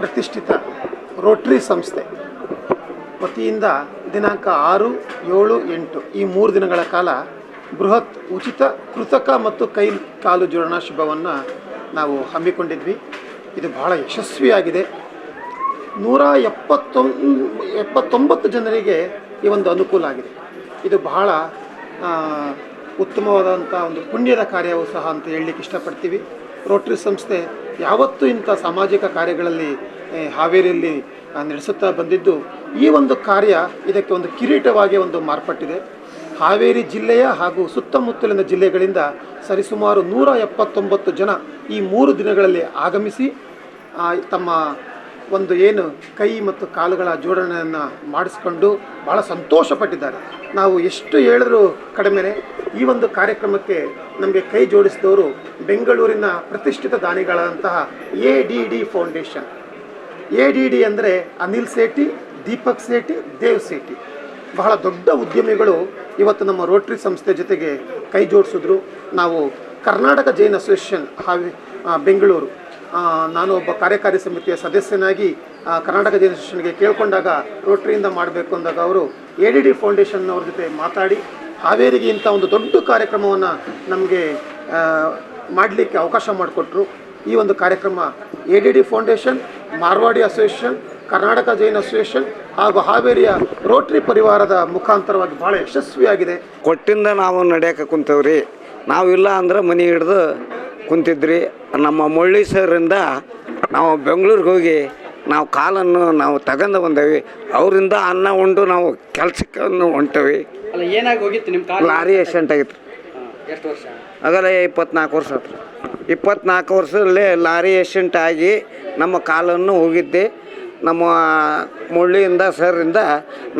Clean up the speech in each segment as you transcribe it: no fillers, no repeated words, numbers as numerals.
ಪ್ರತಿಷ್ಠಿತ ರೋಟ್ರಿ ಸಂಸ್ಥೆ ವತಿಯಿಂದ ದಿನಾಂಕ 6, 7, 8 ಈ 3 ದಿನಗಳ ಕಾಲ ಬೃಹತ್ ಉಚಿತ ಕೃತಕ ಮತ್ತು ಕೈ ಕಾಲು ಜೋಡಣಾ ಶಿಬಿರವನ್ನು ನಾವು ಹಮ್ಮಿಕೊಂಡಿದ್ವಿ. ಇದು ಬಹಳ ಯಶಸ್ವಿಯಾಗಿದೆ. 179 ಜನರಿಗೆ ಈ ಒಂದು ಅನುಕೂಲ ಆಗಿದೆ. ಇದು ಬಹಳ ಉತ್ತಮವಾದಂಥ ಒಂದು ಪುಣ್ಯದ ಕಾರ್ಯವೂ ಸಹ ಅಂತ ಹೇಳಲಿಕ್ಕೆ ಇಷ್ಟಪಡ್ತೀವಿ. ರೋಟ್ರಿ ಸಂಸ್ಥೆ ಯಾವತ್ತೂ ಇಂಥ ಸಾಮಾಜಿಕ ಕಾರ್ಯಗಳಲ್ಲಿ ಹಾವೇರಿಯಲ್ಲಿ ನಡೆಸುತ್ತಾ ಬಂದಿದ್ದು, ಈ ಒಂದು ಕಾರ್ಯ ಇದಕ್ಕೆ ಒಂದು ಕಿರೀಟವಾಗಿ ಒಂದು ಮಾರ್ಪಟ್ಟಿದೆ. ಹಾವೇರಿ ಜಿಲ್ಲೆಯ ಹಾಗೂ ಸುತ್ತಮುತ್ತಲಿನ ಜಿಲ್ಲೆಗಳಿಂದ ಸರಿಸುಮಾರು 179 ಜನ ಈ 3 ದಿನಗಳಲ್ಲಿ ಆಗಮಿಸಿ ತಮ್ಮ ಒಂದು ಏನು ಕೈ ಮತ್ತು ಕಾಲುಗಳ ಜೋಡಣೆಯನ್ನು ಮಾಡಿಸ್ಕೊಂಡು ಭಾಳ ಸಂತೋಷಪಟ್ಟಿದ್ದಾರೆ. ನಾವು ಎಷ್ಟು ಹೇಳಿದ್ರೂ ಕಡಿಮೆನೆ. ಈ ಒಂದು ಕಾರ್ಯಕ್ರಮಕ್ಕೆ ನಮಗೆ ಕೈ ಜೋಡಿಸಿದವರು ಬೆಂಗಳೂರಿನ ಪ್ರತಿಷ್ಠಿತ ದಾನಿಗಳಾದಂತಹ ADD ಫೌಂಡೇಶನ್. ADD ಅಂದರೆ ಅನಿಲ್ ಸೇಠಿ, ದೀಪಕ್ ಸೇಠಿ, ದೇವ್ ಸೇಠಿ, ಬಹಳ ದೊಡ್ಡ ಉದ್ಯಮಿಗಳು ಇವತ್ತು ನಮ್ಮ ರೋಟ್ರಿ ಸಂಸ್ಥೆ ಜೊತೆಗೆ ಕೈ ಜೋಡಿಸಿದ್ರು. ನಾವು ಕರ್ನಾಟಕ ಜೈನ್ ಅಸೋಸಿಯೇಷನ್ ಬೆಂಗಳೂರು, ನಾನು ಒಬ್ಬ ಕಾರ್ಯಕಾರಿ ಸಮಿತಿಯ ಸದಸ್ಯನಾಗಿ ಕರ್ನಾಟಕ ಜೈನ್ ಅಸೋಸಿಯೇಷನ್ಗೆ ಕೇಳ್ಕೊಂಡಾಗ ರೋಟ್ರಿಯಿಂದ ಮಾಡಬೇಕು ಅಂದಾಗ ಅವರು ADD ಫೌಂಡೇಶನ್ ಅವ್ರ ಜೊತೆ ಮಾತಾಡಿ ಹಾವೇರಿಗೆ ಇಂಥ ಒಂದು ದೊಡ್ಡ ಕಾರ್ಯಕ್ರಮವನ್ನು ನಮಗೆ ಮಾಡಲಿಕ್ಕೆ ಅವಕಾಶ ಮಾಡಿಕೊಟ್ರು. ಈ ಒಂದು ಕಾರ್ಯಕ್ರಮ ADD foundation, Marwadi association, Karnataka Jain association ಹಾಗೂ ಹಾವೇರಿಯ ರೋಟ್ರಿ ಪರಿವಾರದ ಮುಖಾಂತರವಾಗಿ ಭಾಳ ಯಶಸ್ವಿಯಾಗಿದೆ. ಕೊಟ್ಟಿಂದ ನಾವು ನಡೆಯೋಕೆ ಕುಂತೇವ್ರಿ. ನಾವಿಲ್ಲ ಅಂದ್ರೆ ಮನೆ ಹಿಡ್ದು ಕುಂತಿದ್ರಿ. ನಮ್ಮ ಮುಳ್ಳಿ ಸರಿಂದ ನಾವು ಬೆಂಗಳೂರಿಗೆ ಹೋಗಿ ನಾವು ಕಾಲನ್ನು ನಾವು ತಗೊಂಡು ಬಂದೇವಿ. ಅವರಿಂದ ಅನ್ನ ಉಂಡು ನಾವು ಕೆಲಸಕ್ಕೆ ಹೊಂಟೇವಿ. ಅಲ್ಲ, ಏನಾಗಿ ಹೋಗಿತ್ತು ನಿಮ್ಮ ಕಾಲು? ಲಾರಿ ಆಕ್ಸಿಡೆಂಟ್ ಆಗಿತ್ತು. ಎಷ್ಟು ವರ್ಷ? ಆಗಲೇ 24 ವರ್ಷ ಆಯ್ತು. 24 ವರ್ಷದಲ್ಲೇ ಲಾರಿ ಆಕ್ಸಿಡೆಂಟ್ ಆಗಿ ನಮ್ಮ ಕಾಲನ್ನು ಹೋಗಿದ್ದೆ. ನಮ್ಮ ಮುಳ್ಳಿಯಿಂದ ಸರಿಂದ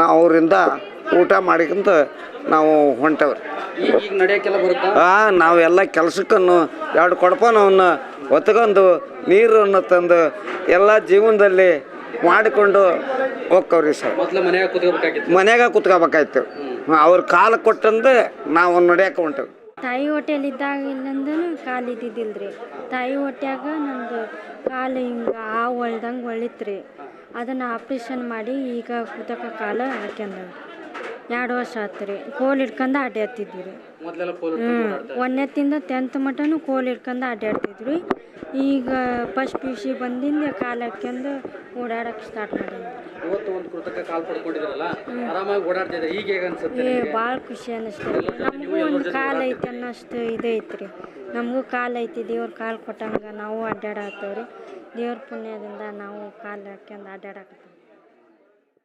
ನಾವು ಅವರಿಂದ ಊಟ ಮಾಡಿಕೊಂತ ನಾವು ಹೊಂಟವ್ರಿ. ಈಗ ನಡೆಯೋಕ್ಕೆಲ್ಲ ಬರುತ್ತಾ? ನಾವೆಲ್ಲ ಕೆಲಸಕ್ಕನ್ನು 2 ಕೊಡಪನವನ್ನು ಹೊತ್ಕೊಂಡು ನೀರನ್ನು ತಂದು ಎಲ್ಲ ಜೀವನದಲ್ಲಿ ಮಾಡಿಕೊಂಡು ಹೋಗ್ಕವ್ರಿ ಸರ್. ಮೊದಲು ಮನ್ಯಾಗ ಕೂತ್ಕೋಬೇಕಾಗಿತ್ತು. ಮನ್ಯಾಗ ಕೂತ್ಕೋಬೇಕಾಯ್ತು. ಅವ್ರ ಕಾಲು ಕೊಟ್ಟಂದು ನಾವು ನಡೆಯೋಕೆ ಹೊಂಟೇವಿ. ತಾಯಿ ಹೊಟ್ಟೆಯಲ್ಲಿದ್ದಾಗ ಇಲ್ಲಂದನೂ ಕಾಲು ಇದ್ದಿದ್ದಿಲ್ರಿ. ತಾಯಿ ಹೊಟ್ಯಾಗ ನಮ್ಮದು ಕಾಲು ಹಿಂಗೆ ಹೊಳ್ದಂಗೆ ಹೊಳಿತ್ರಿ. ಅದನ್ನು ಆಪ್ರೇಷನ್ ಮಾಡಿ ಈಗ ಕೃತಕ ಕಾಲ ಹಾಕ್ಯಂದವ. 2 ವರ್ಷ ಆಯ್ತು ರೀ. ಕೋಲ್ ಹಿಡ್ಕೊಂಡು ಅಡ್ಡಾಡ್ತಿದ್ವಿ ರೀ. 1ನೇತಿಂದ 10th ಮಟನೂ ಕೋಲ್ ಹಿಡ್ಕೊಂಡು ಅಡ್ಡಾಡ್ತಿದ್ವಿ. ಈಗ ಫಸ್ಟ್ PUC ಬಂದಿಂದ ಕಾಲು ಹಾಕ್ಯಂದು ಓಡಾಡಕ್ಕೆ ಸ್ಟಾರ್ಟ್ ಮಾಡಿದ್ವಿ. ಇವತ್ತು ಒಂದು ಕೃತಕ ಕಾಲು ಪಡ್ಕೊಂಡಿದ್ರಲ್ಲ, ಆರಾಮಾಗಿ ಓಡಾಡ್ತಿದ್ರೆ ಈಗ ಹೇಗೆ ಅನ್ಸುತ್ತೆ? ಭಾಳ ಖುಷಿ ಅನ್ನಿಸ್ತದೆ. ನಮಗೂ ಒಂದು ಕಾಲು ಐತೆ ಅನ್ನೋಷ್ಟು ಇದು ಐತ್ರಿ. ನಮಗೂ ಕಾಲು ಐತಿ, ದೇವ್ರ ಕಾಲು ಕೊಟ್ಟಂಗೆ ನಾವು ಅಡ್ಡಾಡತ್ತೇವ್ರಿ. ದೇವ್ರ ಪುಣ್ಯದಿಂದ ನಾವು ಕಾಲು ಹಾಕ್ಯಂದು ಅಡ್ಡಾಡಕತ್ತೀವಿ.